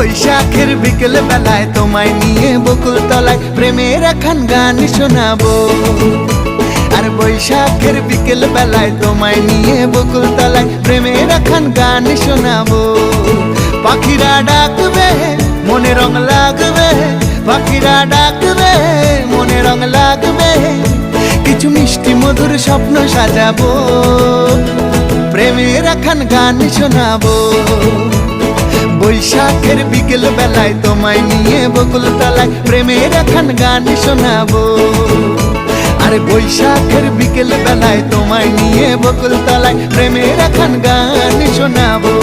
বৈশাখের বিকেল বেলায় তোমায় নিয়ে বকুল তলায় প্রেমের একখান গান শোনাবো। আর বৈশাখের বিকেল বেলায় তোমায় নিয়ে বকুল তলায় প্রেমের একখান গান শোনাবো। পাখিরা ডাকবে মনে রং লাগবে, পাখিরা ডাকবে মনে রং লাগবে, কিছু মিষ্টি মধুর স্বপ্ন সাজাবো, প্রেমের একখান গান শোনাবো। বৈশাখের বিকেল বেলায় তোমায় নিয়ে বকুল তলায় প্রেমের একখান গান শোনাবো। আরে বৈশাখের বিকেল বেলায় তোমায় নিয়ে বকুল তলায় প্রেমের একখান গান শোনাবো।